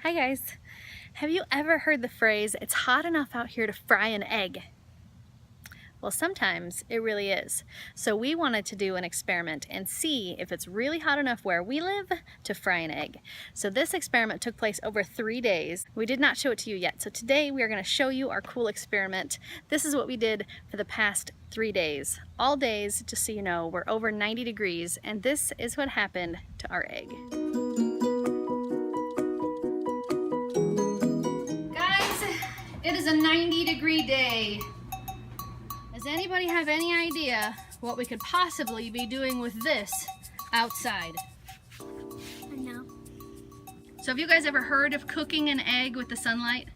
Hi guys. Have you ever heard the phrase, it's hot enough out here to fry an egg? Well, sometimes it really is. So we wanted to do an experiment and see if it's really hot enough where we live to fry an egg. So this experiment took place over 3 days. We did not show it to you yet. So today we are going to show you our cool experiment. This is what we did for the past 3 days. All days, just so you know, we're over 90 degrees and this is what happened to our egg. It is a 90-degree day. Does anybody have any idea what we could possibly be doing with this outside? No. So have you guys ever heard of cooking an egg with the sunlight?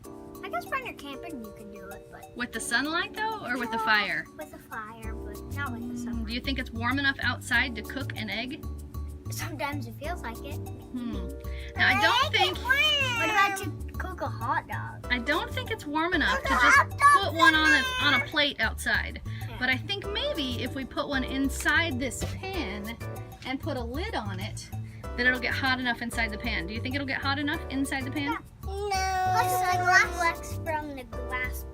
I guess when you're camping you can do it, but... With the sunlight though, or with the fire? With the fire, but not with the sunlight. Do you think it's warm enough outside to cook an egg? Sometimes it feels like it. Now I don't think... What about to cook a hot dog? I don't think it's warm enough to just put one on a plate outside. Yeah. But I think maybe if we put one inside this pan and put a lid on it, then it'll get hot enough inside the pan. Do you think it'll get hot enough inside the pan? No. Plus the glass reflects from the glass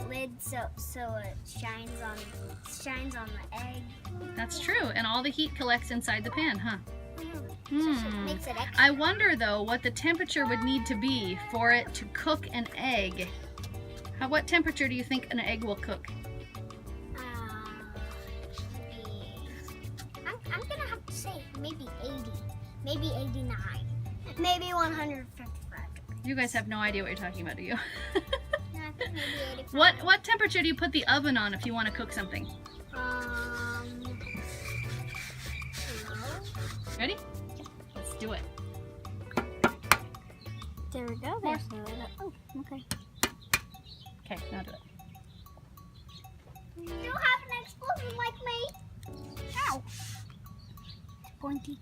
lid, so it shines on the egg. That's true, and all the heat collects inside the pan, huh? Makes it extra. I wonder though what the temperature would need to be for it to cook an egg. What temperature do you think an egg will cook? I'm gonna have to say maybe 80, maybe 89, maybe 155. You guys have no idea what you're talking about, do you? No, I think maybe 85. What temperature do you put the oven on if you want to cook something? Ready? Let's do it. There we go. More. Oh, okay. Okay, now do it. You have an explosion like me. Ow. It's pointy.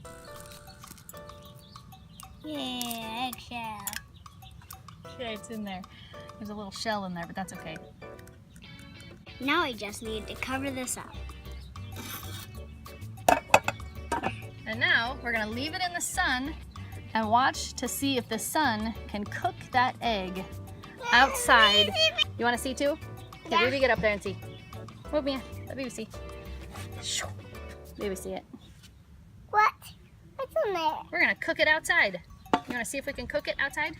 Yeah, eggshell. Okay, it's in there. There's a little shell in there, but that's okay. Now we just need to cover this up. And now we're gonna leave it in the sun and watch to see if the sun can cook that egg outside. You wanna see too? Okay, Yeah. baby, get up there and see. Move, Mia, let baby see. Baby see it. What? What's in there? We're gonna cook it outside. You wanna see if we can cook it outside?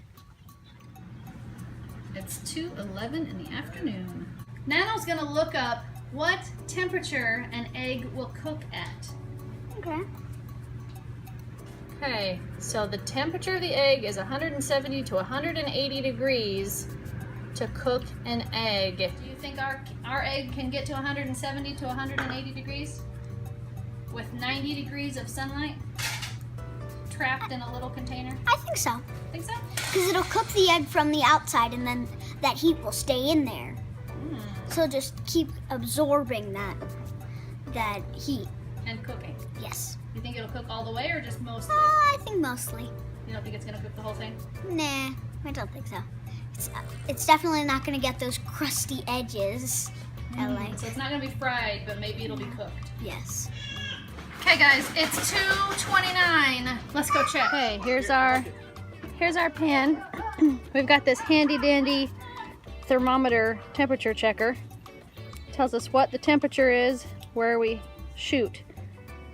It's 2:11 in the afternoon. Nano's gonna look up what temperature an egg will cook at. Okay. Okay, so the temperature of the egg is 170 to 180 degrees to cook an egg. Do you think our egg can get to 170 to 180 degrees? With 90 degrees of sunlight trapped in a little container? I think so. Think so? Because it'll cook the egg from the outside and then that heat will stay in there. So just keep absorbing that heat. And cooking. Yes. You think it'll cook all the way or just mostly? I think mostly. You don't think it's gonna cook the whole thing? Nah, I don't think so. It's definitely not going to get those crusty edges. I like. So it's not gonna be fried, but maybe it'll be cooked. Yes. Okay guys, it's 2:29. Let's go check. Okay, here's our pan. We've got this handy dandy thermometer temperature checker. Tells us what the temperature is where we shoot.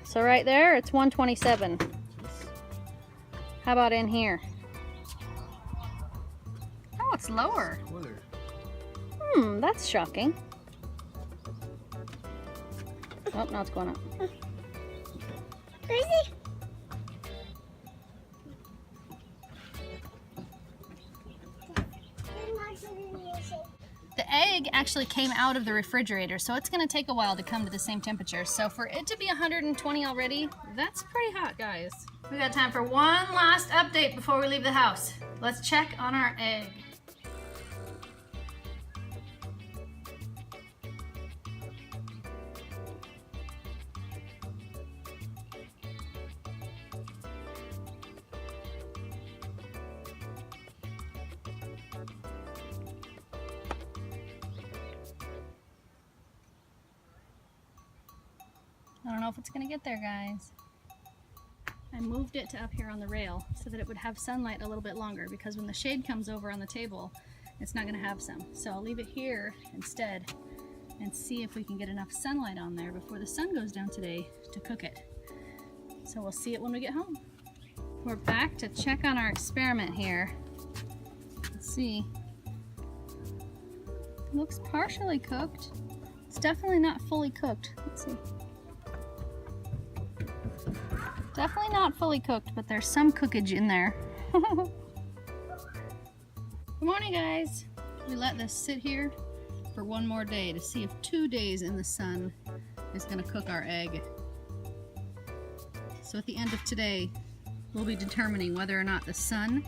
So right there, it's 127. How about in here? Oh, it's lower. That's shocking. Oh, now it's going up. Crazy. The egg actually came out of the refrigerator, so it's going to take a while to come to the same temperature. So for it to be 120 already, that's pretty hot, guys. We got time for one last update before we leave the house. Let's check on our egg. I don't know if it's gonna get there, guys. I moved it to up here on the rail so that it would have sunlight a little bit longer, because when the shade comes over on the table, it's not going to have some. So I'll leave it here instead and see if we can get enough sunlight on there before the sun goes down today to cook it. So we'll see it when we get home. We're back to check on our experiment here. Let's see. It looks partially cooked. It's definitely not fully cooked. Let's see. Definitely not fully cooked, but there's some cookage in there. Good morning, guys. We let this sit here for one more day to see if 2 days in the sun is going to cook our egg. So at the end of today, we'll be determining whether or not the sun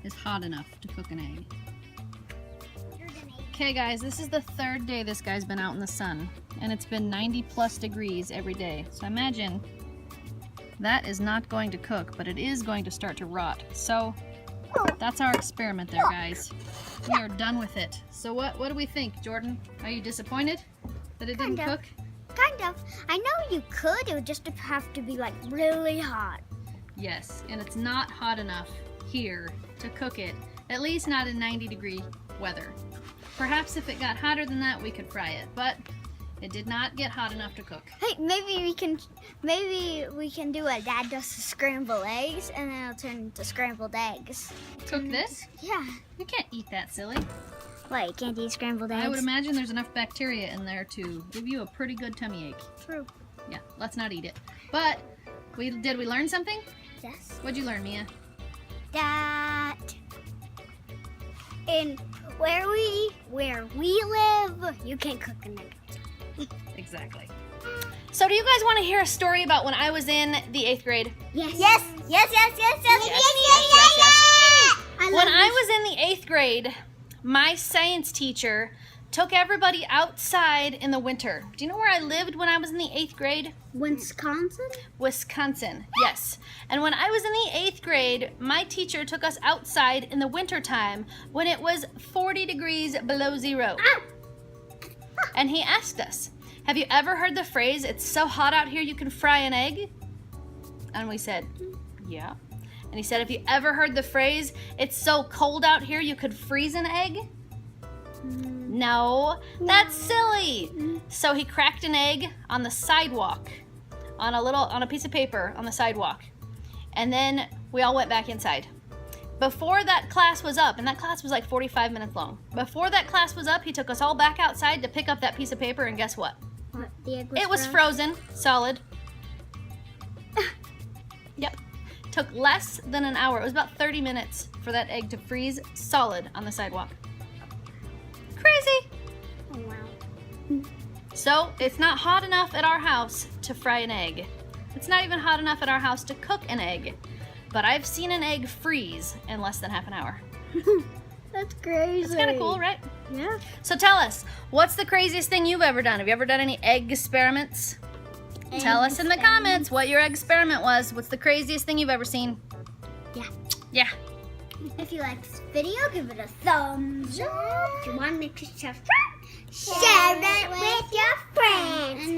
is hot enough to cook an egg. Okay guys, this is the 3rd day this guy's been out in the sun, and it's been 90+ degrees every day. So imagine that is not going to cook, but it is going to start to rot. So that's our experiment there, guys. We are done with it. So what do we think, Jordan? Are you disappointed that it didn't cook? Kind of. I know you could. It would just have to be like really hot. Yes, and it's not hot enough here to cook it, at least not in 90-degree weather. Perhaps if it got hotter than that, we could fry it, but it did not get hot enough to cook. Hey, maybe we can do what Dad does to scramble eggs, and then it'll turn into scrambled eggs. Cook this? Yeah. You can't eat that, silly. Why, you can't eat scrambled eggs? I would imagine there's enough bacteria in there to give you a pretty good tummy ache. True. Yeah, let's not eat it. But did we learn something? Yes. What'd you learn, Mia? That in where we live, you can't cook an egg. Exactly. So do you guys want to hear a story about when I was in the 8th grade? Yes. Yes. Yes. Yes. Yes. Yes. When I was in the 8th grade, my science teacher took everybody outside in the winter. Do you know where I lived when I was in the 8th grade? Wisconsin? Wisconsin, yes. And when I was in the 8th grade, my teacher took us outside in the winter time when it was 40 degrees below zero. And he asked us, have you ever heard the phrase, it's so hot out here you can fry an egg? And we said, yeah. And he said, have you ever heard the phrase, it's so cold out here you could freeze an egg? No, that's silly. So he cracked an egg on the sidewalk, on a piece of paper on the sidewalk. And then we all went back inside. Before that class was up, and that class was like 45 minutes long. Before that class was up, he took us all back outside to pick up that piece of paper, and guess what? What? The egg was It was frozen, solid. Yep. Took less than an hour. It was about 30 minutes for that egg to freeze solid on the sidewalk. Crazy. Oh, wow. So it's not hot enough at our house to fry an egg. It's not even hot enough at our house to cook an egg. But I've seen an egg freeze in less than half an hour. That's crazy. It's kind of cool, right? Yeah. So tell us, what's the craziest thing you've ever done? Have you ever done any egg experiments? Tell us in the comments what your egg experiment was. What's the craziest thing you've ever seen? Yeah. Yeah. If you like this video, give it a thumbs up. If you want to make yourself share it with your friends.